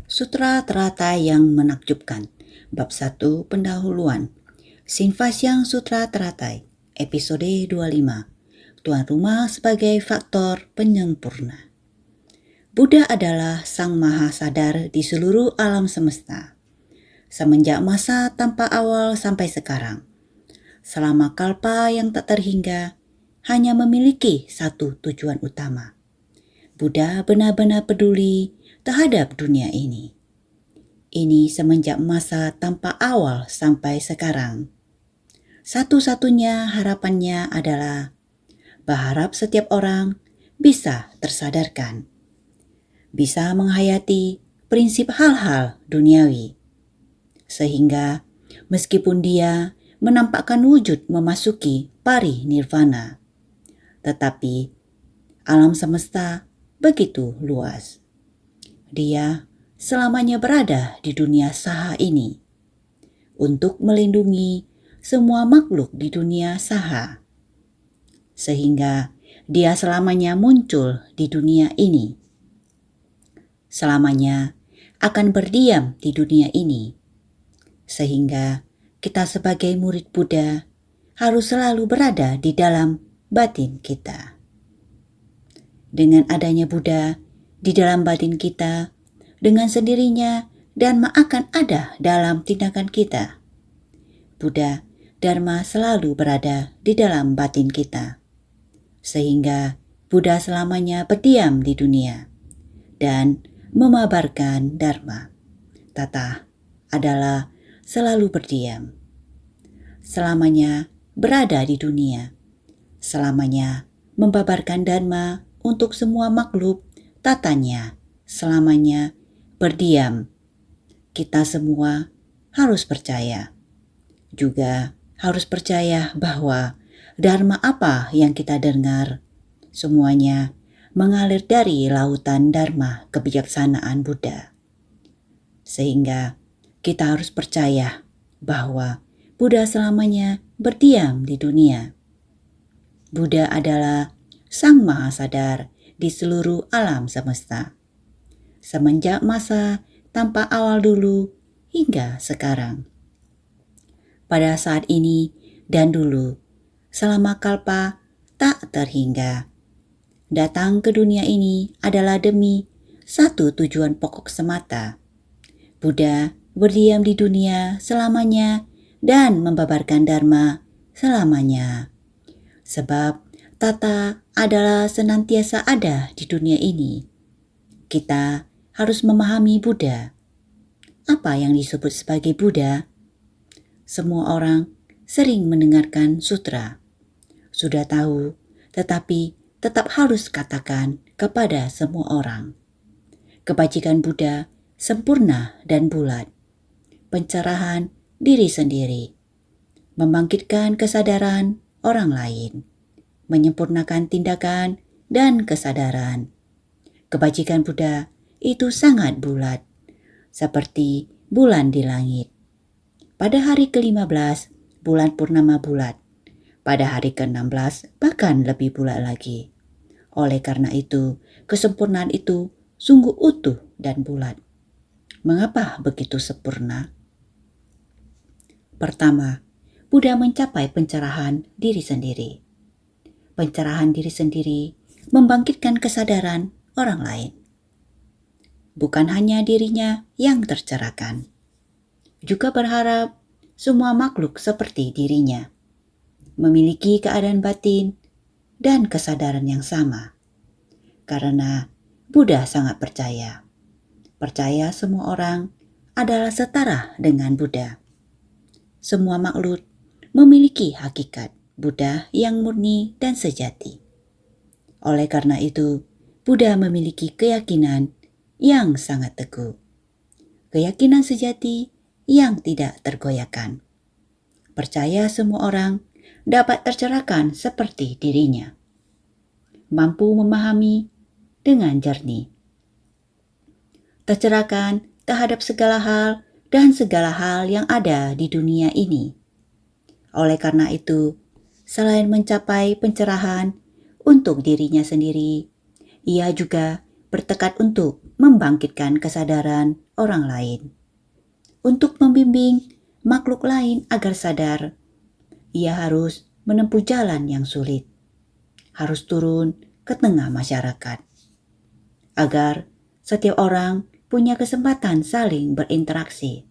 Sutra Teratai yang Menakjubkan, Bab 1 Pendahuluan, Sinfasyang Sutra Teratai, Episode 25, Tuan Rumah sebagai Faktor Penyempurna. Buddha adalah Sang Maha Sadar di seluruh alam semesta, semenjak masa tanpa awal sampai sekarang. Selama kalpa yang tak terhingga, hanya memiliki satu tujuan utama. Buddha benar-benar peduli terhadap dunia ini. Ini semenjak masa tanpa awal sampai sekarang. Satu-satunya harapannya adalah berharap setiap orang bisa tersadarkan, bisa menghayati prinsip hal-hal duniawi, sehingga meskipun dia menampakkan wujud memasuki pari nirvana, tetapi alam semesta begitu luas. Dia selamanya berada di dunia saha ini untuk melindungi semua makhluk di dunia saha, sehingga dia selamanya muncul di dunia ini. Selamanya akan berdiam di dunia ini, sehingga kita sebagai murid Buddha harus selalu berada di dalam batin kita. Dengan adanya Buddha di dalam batin kita, dengan sendirinya Dharma akan ada dalam tindakan kita. Buddha, Dharma selalu berada di dalam batin kita, sehingga Buddha selamanya berdiam di dunia dan memabarkan Dharma. Tata adalah selalu berdiam, selamanya berada di dunia, selamanya membabarkan Dharma untuk semua makhluk. Tatanya selamanya berdiam. Kita semua harus percaya. Juga harus percaya bahwa Dharma apa yang kita dengar, semuanya mengalir dari lautan Dharma kebijaksanaan Buddha. Sehingga kita harus percaya bahwa Buddha selamanya berdiam di dunia. Buddha adalah Sang Maha Sadar di seluruh alam semesta, semenjak masa tanpa awal dulu hingga sekarang. Pada saat ini dan dulu, selama kalpa tak terhingga. Datang ke dunia ini adalah demi satu tujuan pokok semata. Buddha berdiam di dunia selamanya dan membabarkan Dharma selamanya. Sebab Tata adalah senantiasa ada di dunia ini. Kita harus memahami Buddha. Apa yang disebut sebagai Buddha? Semua orang sering mendengarkan sutra. Sudah tahu, tetapi tetap harus katakan kepada semua orang. Kebajikan Buddha sempurna dan bulat. Pencerahan diri sendiri. Membangkitkan kesadaran orang lain. Menyempurnakan tindakan dan kesadaran. Kebajikan Buddha itu sangat bulat, seperti bulan di langit. Pada hari ke-15, bulan purnama bulat. Pada hari ke-16, bahkan lebih bulat lagi. Oleh karena itu, kesempurnaan itu sungguh utuh dan bulat. Mengapa begitu sempurna? Pertama, Buddha mencapai pencerahan diri sendiri. Pencerahan diri sendiri membangkitkan kesadaran orang lain. Bukan hanya dirinya yang tercerahkan, juga berharap semua makhluk seperti dirinya, memiliki keadaan batin dan kesadaran yang sama. Karena Buddha sangat percaya semua orang adalah setara dengan Buddha. Semua makhluk memiliki hakikat Buddha yang murni dan sejati. Oleh karena itu, Buddha memiliki keyakinan yang sangat teguh. Keyakinan sejati yang tidak tergoyahkan. Percaya semua orang dapat tercerahkan seperti dirinya. Mampu memahami dengan jernih. Tercerahkan terhadap segala hal dan segala hal yang ada di dunia ini. Oleh karena itu, selain mencapai pencerahan untuk dirinya sendiri, ia juga bertekad untuk membangkitkan kesadaran orang lain. Untuk membimbing makhluk lain agar sadar, ia harus menempuh jalan yang sulit. Harus turun ke tengah masyarakat. Agar setiap orang punya kesempatan saling berinteraksi.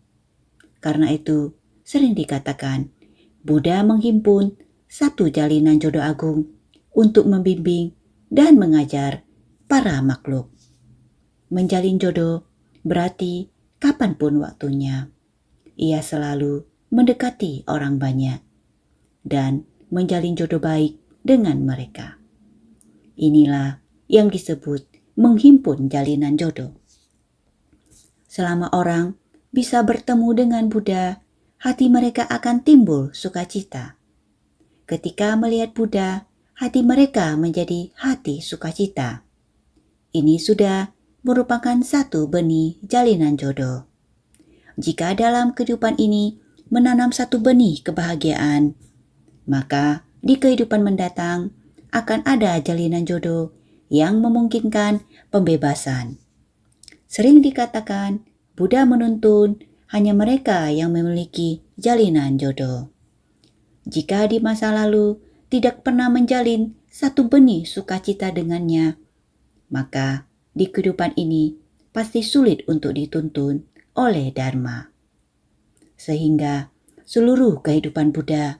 Karena itu, sering dikatakan, Buddha menghimpun satu jalinan jodoh agung untuk membimbing dan mengajar para makhluk. Menjalin jodoh berarti kapanpun waktunya, ia selalu mendekati orang banyak dan menjalin jodoh baik dengan mereka. Inilah yang disebut menghimpun jalinan jodoh. Selama orang bisa bertemu dengan Buddha, hati mereka akan timbul sukacita. Ketika melihat Buddha, hati mereka menjadi hati sukacita. Ini sudah merupakan satu benih jalinan jodoh. Jika dalam kehidupan ini menanam satu benih kebahagiaan, maka di kehidupan mendatang akan ada jalinan jodoh yang memungkinkan pembebasan. Sering dikatakan, Buddha menuntun hanya mereka yang memiliki jalinan jodoh. Jika di masa lalu tidak pernah menjalin satu benih sukacita dengannya, maka di kehidupan ini pasti sulit untuk dituntun oleh Dharma. Sehingga seluruh kehidupan Buddha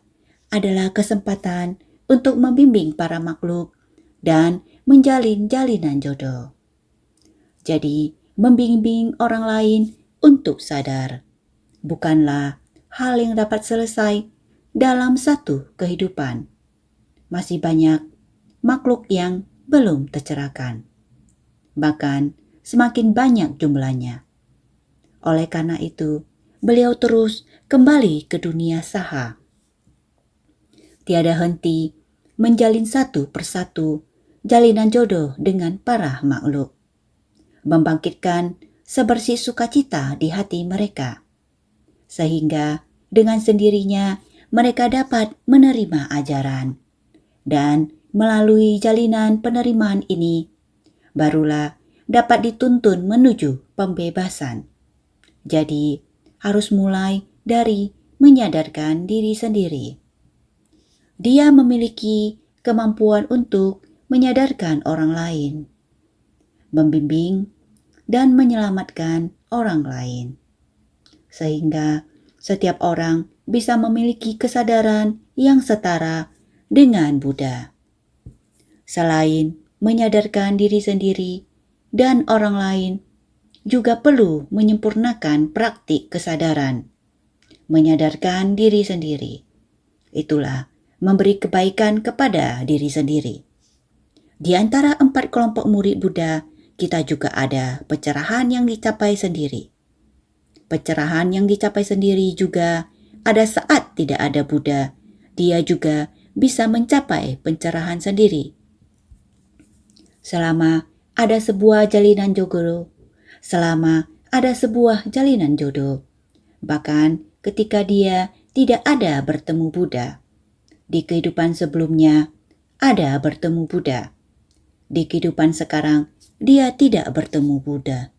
adalah kesempatan untuk membimbing para makhluk dan menjalin jalinan jodoh. Jadi, membimbing orang lain untuk sadar bukanlah hal yang dapat selesai dalam satu kehidupan. Masih banyak makhluk yang belum tercerahkan. Bahkan semakin banyak jumlahnya. Oleh karena itu, beliau terus kembali ke dunia saha. Tiada henti menjalin satu persatu jalinan jodoh dengan para makhluk. Membangkitkan sebersih sukacita di hati mereka. Sehingga dengan sendirinya mereka dapat menerima ajaran. Dan melalui jalinan penerimaan ini, barulah dapat dituntun menuju pembebasan. Jadi, harus mulai dari menyadarkan diri sendiri. Dia memiliki kemampuan untuk menyadarkan orang lain, membimbing, dan menyelamatkan orang lain. Sehingga setiap orang bisa memiliki kesadaran yang setara dengan Buddha. Selain menyadarkan diri sendiri dan orang lain, juga perlu menyempurnakan praktik kesadaran. Menyadarkan diri sendiri. Itulah memberi kebaikan kepada diri sendiri. Di antara 4 kelompok murid Buddha, kita juga ada pencerahan yang dicapai sendiri. Pencerahan yang dicapai sendiri juga ada saat tidak ada Buddha. Dia juga bisa mencapai pencerahan sendiri. Selama ada sebuah jalinan jodoh, bahkan ketika dia tidak ada bertemu Buddha. Di kehidupan sebelumnya ada bertemu Buddha. Di kehidupan sekarang dia tidak bertemu Buddha.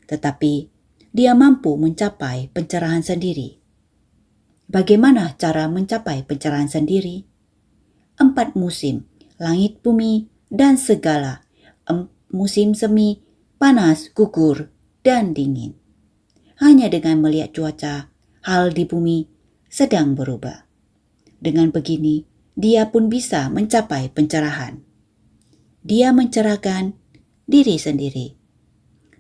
Tetapi dia mampu mencapai pencerahan sendiri. Bagaimana cara mencapai pencerahan sendiri? 4 musim, langit, bumi, dan segala. Musim semi, panas, gugur, dan dingin. Hanya dengan melihat cuaca, hal di bumi sedang berubah. Dengan begini, dia pun bisa mencapai pencerahan. Dia mencerahkan diri sendiri.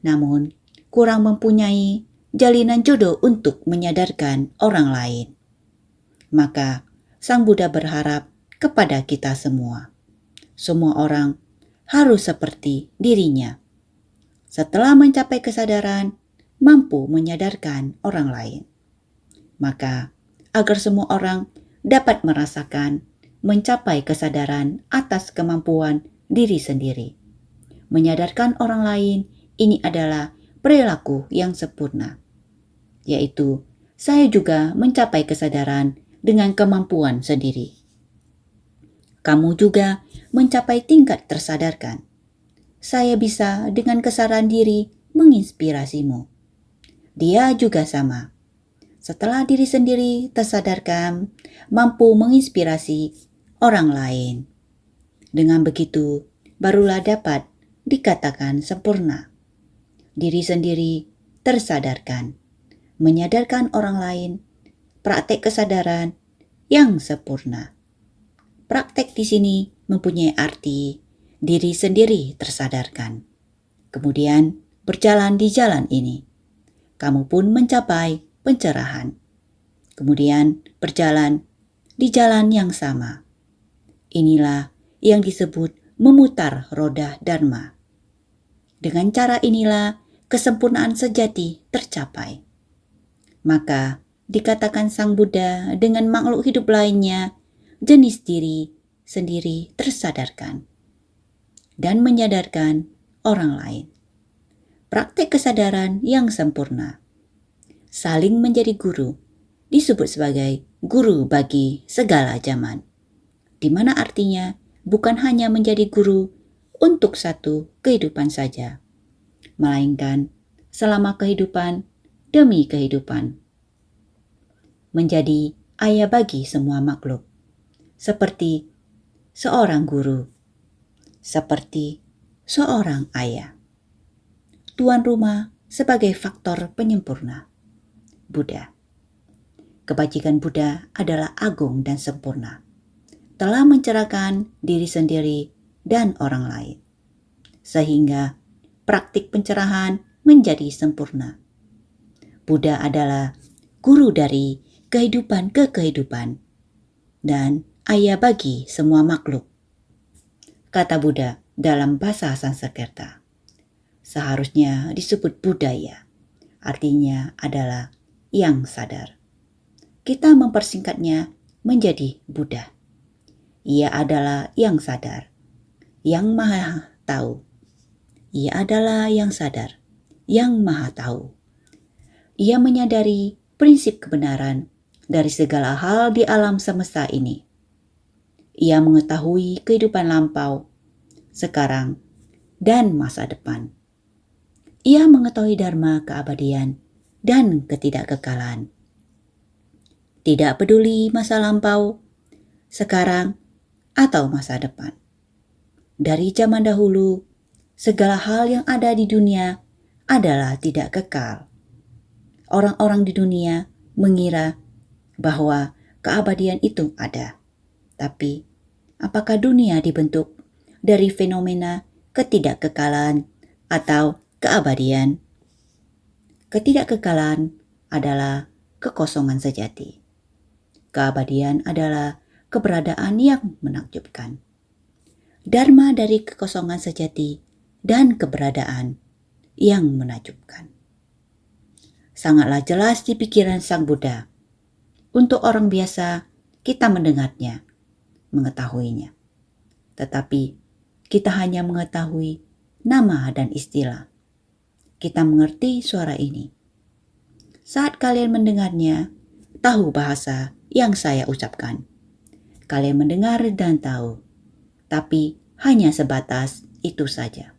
Namun, kurang mempunyai jalinan jodoh untuk menyadarkan orang lain. Maka, Sang Buddha berharap kepada kita semua. Semua orang harus seperti dirinya. Setelah mencapai kesadaran, mampu menyadarkan orang lain. Maka, agar semua orang dapat merasakan mencapai kesadaran atas kemampuan diri sendiri. Menyadarkan orang lain, ini adalah perilaku yang sempurna. Yaitu, saya juga mencapai kesadaran dengan kemampuan sendiri. Kamu juga mencapai tingkat tersadarkan. saya bisa dengan kesadaran diri menginspirasimu. Dia juga sama. Setelah diri sendiri tersadarkan, mampu menginspirasi orang lain. Dengan begitu, barulah dapat dikatakan sempurna. Diri sendiri tersadarkan, menyadarkan orang lain, praktek kesadaran yang sempurna. Praktek di sini mempunyai arti diri sendiri tersadarkan. Kemudian berjalan di jalan ini. Kamu pun mencapai pencerahan. Kemudian berjalan di jalan yang sama. Inilah yang disebut memutar roda Dharma. Dengan cara inilah kesempurnaan sejati tercapai. Maka dikatakan Sang Buddha dengan makhluk hidup lainnya, jenis diri sendiri tersadarkan dan menyadarkan orang lain. Praktek kesadaran yang sempurna. Saling menjadi guru disebut sebagai guru bagi segala zaman, di mana artinya bukan hanya menjadi guru untuk satu kehidupan saja, melainkan selama kehidupan demi kehidupan. Menjadi ayah bagi semua makhluk, seperti seorang guru, seperti seorang ayah. Tuan rumah sebagai faktor penyempurna. Buddha. Kebajikan Buddha adalah agung dan sempurna. Telah mencerahkan diri sendiri dan orang lain. Sehingga praktik pencerahan menjadi sempurna. Buddha adalah guru dari kehidupan ke kehidupan dan ayah bagi semua makhluk. Kata Buddha dalam bahasa Sanskerta. Seharusnya disebut budaya, artinya adalah yang sadar. Kita mempersingkatnya menjadi Buddha. Ia adalah yang sadar, yang maha tahu. Ia adalah yang sadar, yang maha tahu. Ia menyadari prinsip kebenaran dari segala hal di alam semesta ini. Ia mengetahui kehidupan lampau, sekarang, dan masa depan. Ia mengetahui dharma keabadian dan ketidakkekalan. Tidak peduli masa lampau, sekarang, atau masa depan. Dari zaman dahulu, segala hal yang ada di dunia adalah tidak kekal. Orang-orang di dunia mengira bahwa keabadian itu ada. Tapi, apakah dunia dibentuk dari fenomena ketidakkekalan atau keabadian? Ketidakkekalan adalah kekosongan sejati. Keabadian adalah keberadaan yang menakjubkan. Dharma dari kekosongan sejati dan keberadaan yang menakjubkan. Sangatlah jelas di pikiran Sang Buddha. Untuk orang biasa, kita mendengarnya, mengetahuinya. Tetapi kita hanya mengetahui nama dan istilah. Kita mengerti suara ini. Saat kalian mendengarnya, tahu bahasa yang saya ucapkan. Kalian mendengar dan tahu, tapi hanya sebatas itu saja.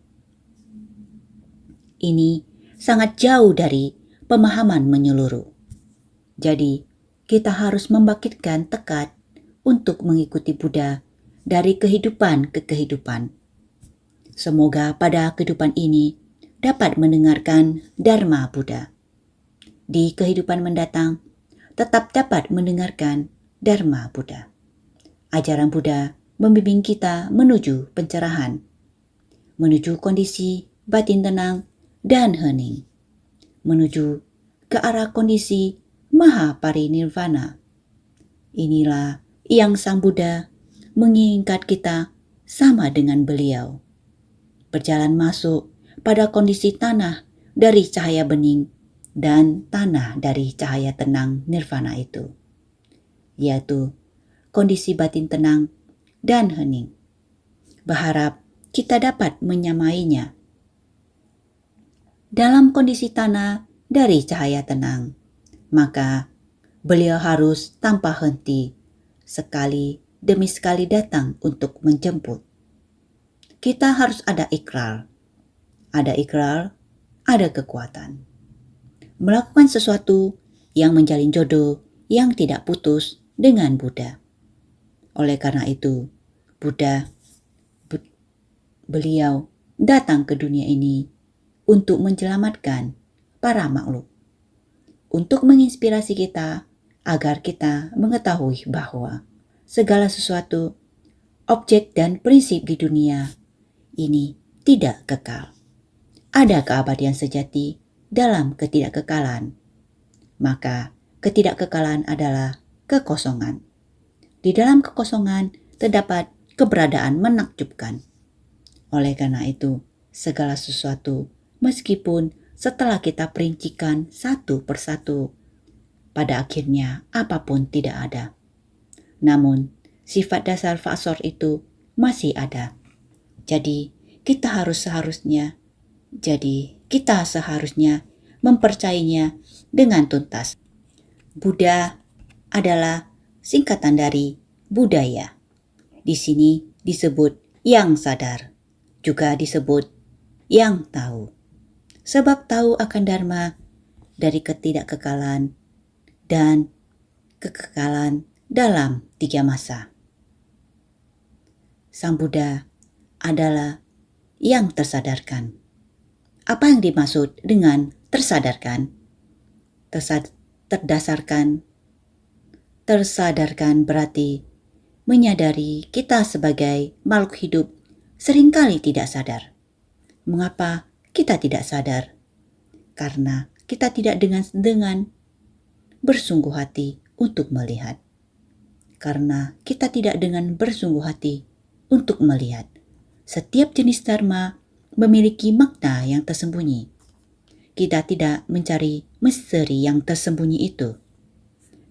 Ini sangat jauh dari pemahaman menyeluruh. Jadi, kita harus membangkitkan tekad untuk mengikuti Buddha dari kehidupan ke kehidupan. Semoga pada kehidupan ini dapat mendengarkan Dharma Buddha. Di kehidupan mendatang, tetap dapat mendengarkan Dharma Buddha. Ajaran Buddha membimbing kita menuju pencerahan, menuju kondisi batin tenang dan hening, menuju ke arah kondisi Maha Parinirvana. Inilah yang Sang Buddha menginginkan kita sama dengan beliau. Berjalan masuk pada kondisi tanah dari cahaya bening dan tanah dari cahaya tenang nirvana itu, yaitu kondisi batin tenang dan hening. Berharap kita dapat menyamainya. Dalam kondisi tanah dari cahaya tenang, maka beliau harus tanpa henti sekali demi sekali datang untuk menjemput. Kita harus ada ikrar ada ikrar, ada kekuatan. Melakukan sesuatu yang menjalin jodoh yang tidak putus dengan Buddha. Oleh karena itu, beliau datang ke dunia ini untuk menyelamatkan para makhluk, untuk menginspirasi kita agar kita mengetahui bahwa segala sesuatu, objek dan prinsip di dunia ini tidak kekal. Ada keabadian sejati dalam ketidakkekalan. Maka ketidakkekalan adalah kekosongan. Di dalam kekosongan terdapat keberadaan menakjubkan. Oleh karena itu, segala sesuatu, meskipun setelah kita perincikan satu persatu, pada akhirnya apapun tidak ada. Namun, sifat dasar Fasor itu masih ada. Jadi, kita seharusnya mempercayainya dengan tuntas. Buddha adalah singkatan dari budaya. Di sini disebut yang sadar, juga disebut yang tahu. Sebab tahu akan dharma dari ketidakkekalan dan kekekalan dalam 3 masa. Sang Buddha adalah yang tersadarkan. Apa yang dimaksud dengan tersadarkan? Tersadarkan berarti menyadari kita sebagai makhluk hidup seringkali tidak sadar. Mengapa kita tidak sadar? Karena kita tidak dengan bersungguh hati untuk melihat. Karena kita tidak dengan bersungguh hati untuk melihat. Setiap jenis dharma memiliki makna yang tersembunyi. Kita tidak mencari misteri yang tersembunyi itu.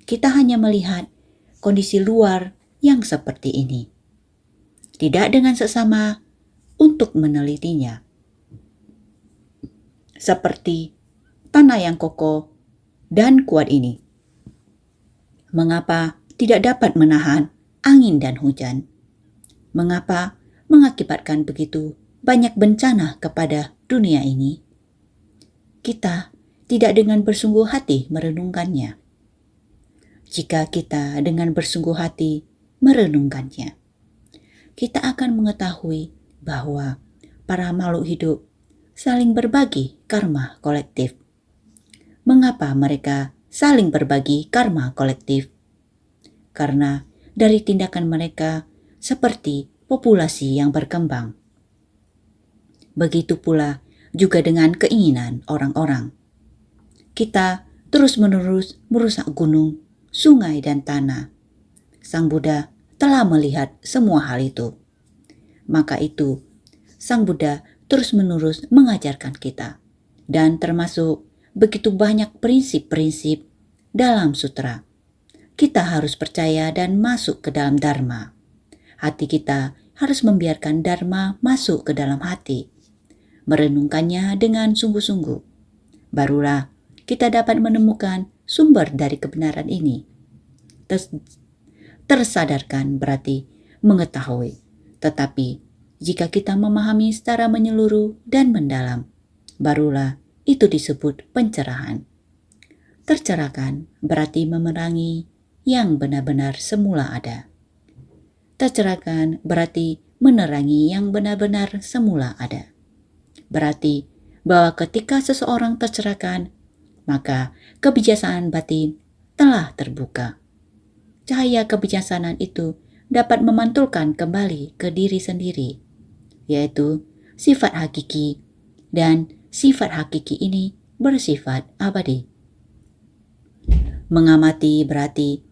Kita hanya melihat kondisi luar yang seperti ini. Tidak dengan seksama untuk menelitinya. Seperti tanah yang kokoh dan kuat ini. Mengapa tidak dapat menahan angin dan hujan? Mengapa mengakibatkan begitu banyak bencana kepada dunia ini? Kita tidak dengan bersungguh hati merenungkannya. Jika kita dengan bersungguh hati merenungkannya, kita akan mengetahui bahwa para makhluk hidup saling berbagi karma kolektif. Mengapa mereka saling berbagi karma kolektif? Karena dari tindakan mereka seperti populasi yang berkembang. Begitu pula juga dengan keinginan orang-orang. Kita terus-menerus merusak gunung, sungai, dan tanah. Sang Buddha telah melihat semua hal itu. Maka itu, Sang Buddha terus-menerus mengajarkan kita. Dan termasuk begitu banyak prinsip-prinsip dalam sutra. Kita harus percaya dan masuk ke dalam dharma. Hati kita harus membiarkan dharma masuk ke dalam hati. Merenungkannya dengan sungguh-sungguh. Barulah kita dapat menemukan sumber dari kebenaran ini. Tersadarkan berarti mengetahui. Tetapi jika kita memahami secara menyeluruh dan mendalam, barulah itu disebut pencerahan. Tercerahkan berarti memerangi yang benar-benar semula ada. Tercerahkan berarti menerangi yang benar-benar semula ada. Berarti bahwa ketika seseorang tercerahkan, maka kebijaksanaan batin telah terbuka. Cahaya kebijaksanaan itu dapat memantulkan kembali ke diri sendiri, yaitu sifat hakiki, dan sifat hakiki ini bersifat abadi. Mengamati berarti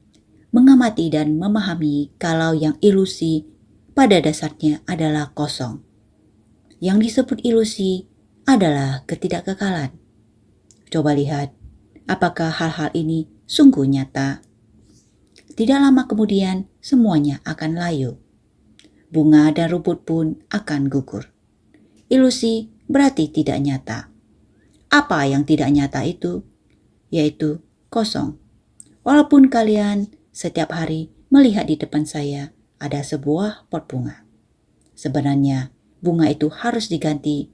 mengamati dan memahami kalau yang ilusi pada dasarnya adalah kosong. Yang disebut ilusi adalah ketidakkekalan. Coba lihat, apakah hal-hal ini sungguh nyata? Tidak lama kemudian semuanya akan layu. Bunga dan rumput pun akan gugur. Ilusi berarti tidak nyata. Apa yang tidak nyata itu? Yaitu kosong. Walaupun kalian setiap hari melihat di depan saya ada sebuah pot bunga. Sebenarnya bunga itu harus diganti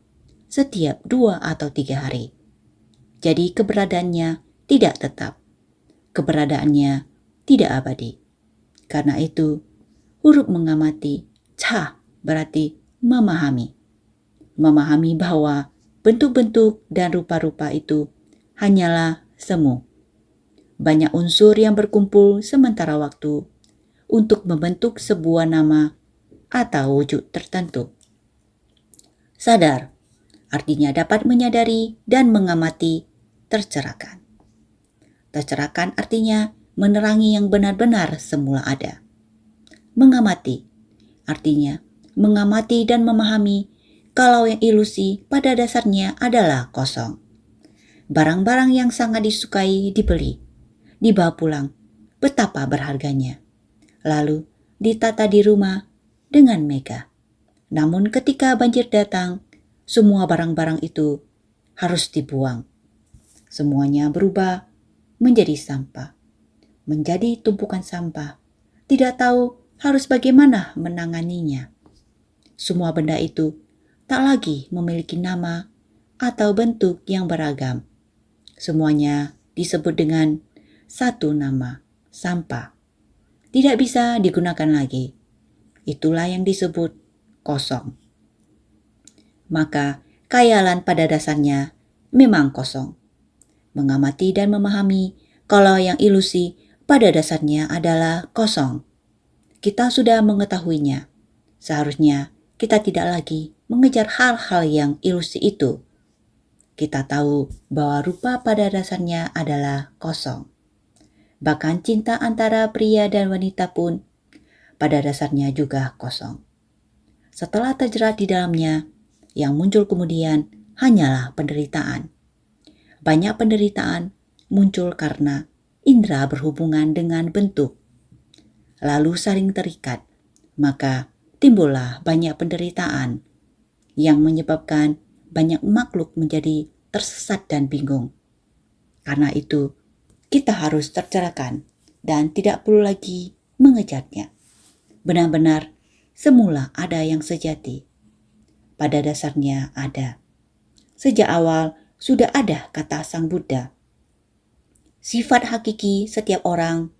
setiap 2 atau 3 hari. Jadi keberadaannya tidak tetap. Keberadaannya tidak abadi. Karena itu, huruf mengamati, ca, berarti memahami. Memahami bahwa bentuk-bentuk dan rupa-rupa itu hanyalah semu. Banyak unsur yang berkumpul sementara waktu untuk membentuk sebuah nama atau wujud tertentu. Sadar, artinya dapat menyadari dan mengamati tercerahkan. Tercerahkan artinya menerangi yang benar-benar semula ada. Mengamati artinya mengamati dan memahami kalau yang ilusi pada dasarnya adalah kosong. Barang-barang yang sangat disukai dibeli, dibawa pulang, betapa berharganya. Lalu ditata di rumah dengan megah. Namun ketika banjir datang, semua barang-barang itu harus dibuang. Semuanya berubah menjadi sampah, menjadi tumpukan sampah. Tidak tahu harus bagaimana menanganinya. Semua benda itu tak lagi memiliki nama atau bentuk yang beragam. Semuanya disebut dengan satu nama, sampah. Tidak bisa digunakan lagi. Itulah yang disebut kosong. Maka khayalan pada dasarnya memang kosong. Mengamati dan memahami kalau yang ilusi pada dasarnya adalah kosong. Kita sudah mengetahuinya. Seharusnya kita tidak lagi mengejar hal-hal yang ilusi itu. Kita tahu bahwa rupa pada dasarnya adalah kosong. Bahkan cinta antara pria dan wanita pun pada dasarnya juga kosong. Setelah terjerat di dalamnya, yang muncul kemudian hanyalah penderitaan. Banyak penderitaan muncul karena indera berhubungan dengan bentuk, lalu saling terikat, maka timbullah banyak penderitaan yang menyebabkan banyak makhluk menjadi tersesat dan bingung. Karena itu, kita harus tercerahkan dan tidak perlu lagi mengejarnya. Benar-benar semula ada yang sejati. Pada dasarnya ada. Sejak awal sudah ada kata Sang Buddha. Sifat hakiki setiap orang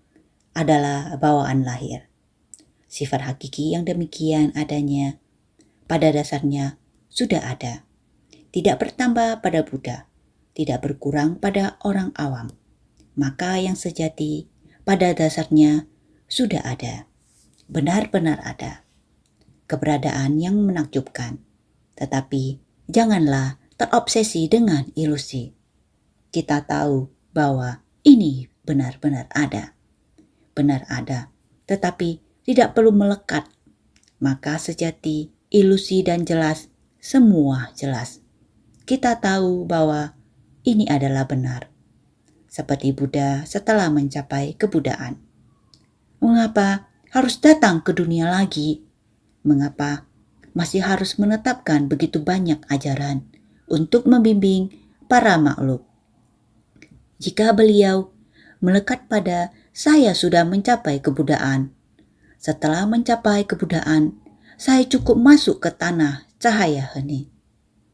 adalah bawaan lahir. Sifat hakiki yang demikian adanya pada dasarnya sudah ada. Tidak bertambah pada Buddha, tidak berkurang pada orang awam. Maka yang sejati pada dasarnya sudah ada. Benar-benar ada. Keberadaan yang menakjubkan. Tetapi janganlah terobsesi dengan ilusi. Kita tahu bahwa ini benar-benar ada. Benar ada, tetapi tidak perlu melekat. Maka sejati, ilusi dan jelas, semua jelas. Kita tahu bahwa ini adalah benar. Seperti Buddha setelah mencapai kebudaan. Mengapa harus datang ke dunia lagi? Mengapa masih harus menetapkan begitu banyak ajaran untuk membimbing para makhluk? Jika beliau melekat pada saya sudah mencapai kebudaan. Setelah mencapai kebudaan, saya cukup masuk ke tanah cahaya hening.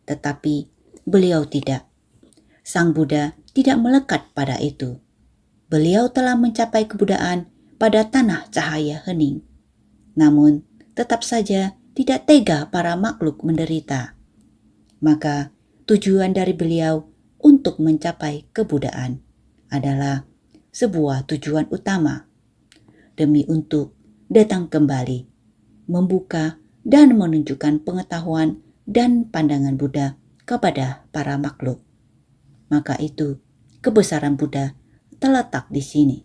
Tetapi beliau tidak. Sang Buddha tidak melekat pada itu. Beliau telah mencapai kebudaan pada tanah cahaya hening. Namun, tetap saja tidak tega para makhluk menderita. Maka, tujuan dari beliau untuk mencapai kebudaan adalah sebuah tujuan utama, demi untuk datang kembali, membuka dan menunjukkan pengetahuan dan pandangan Buddha kepada para makhluk. Maka itu, kebesaran Buddha terletak di sini.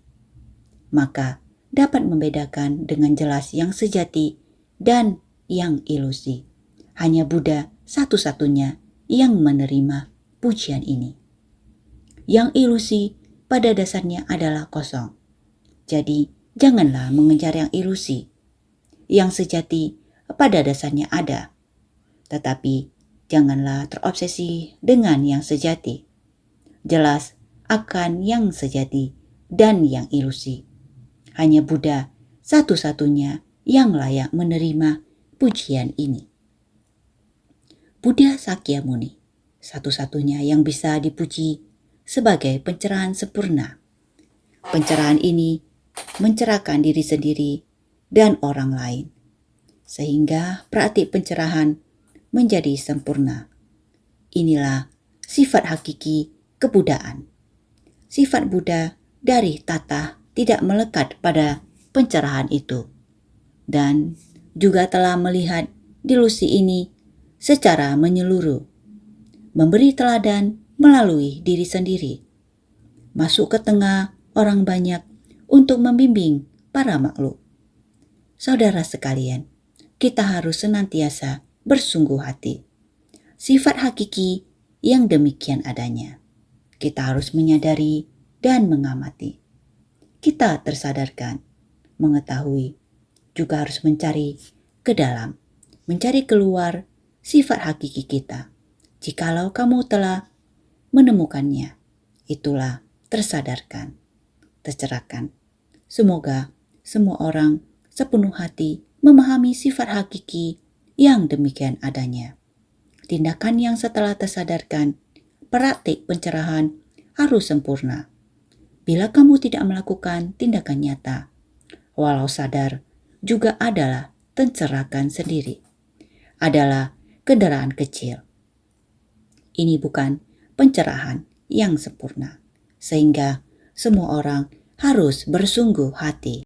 Maka dapat membedakan dengan jelas yang sejati dan yang ilusi. Hanya Buddha satu-satunya yang menerima pujian ini. Yang ilusi pada dasarnya adalah kosong. Jadi janganlah mengejar yang ilusi. Yang sejati pada dasarnya ada. Tetapi janganlah terobsesi dengan yang sejati. Jelas akan yang sejati dan yang ilusi. Hanya Buddha satu-satunya yang layak menerima pujian ini. Buddha Sakyamuni. satu-satunya yang bisa dipuji sebagai pencerahan sempurna. Pencerahan ini mencerahkan diri sendiri dan orang lain, sehingga praktik pencerahan menjadi sempurna. Inilah sifat hakiki kebudaan. Sifat Buddha dari tata tidak melekat pada pencerahan itu, dan juga telah melihat delusi ini secara menyeluruh, memberi teladan melalui diri sendiri, masuk ke tengah orang banyak untuk membimbing para makhluk. Saudara sekalian, kita harus senantiasa bersungguh hati. Sifat hakiki yang demikian adanya, kita harus menyadari dan mengamati. Kita tersadarkan, mengetahui, juga harus mencari ke dalam, mencari keluar sifat hakiki kita. Jikalau kamu telah menemukannya, itulah tersadarkan, tercerahkan. Semoga semua orang sepenuh hati memahami sifat hakiki yang demikian adanya. Tindakan yang setelah tersadarkan, praktik pencerahan harus sempurna. Bila kamu tidak melakukan tindakan nyata, walau sadar, juga adalah tercerahkan sendiri, adalah kendaraan kecil. Ini bukan pencerahan yang sempurna, sehingga semua orang harus bersungguh hati.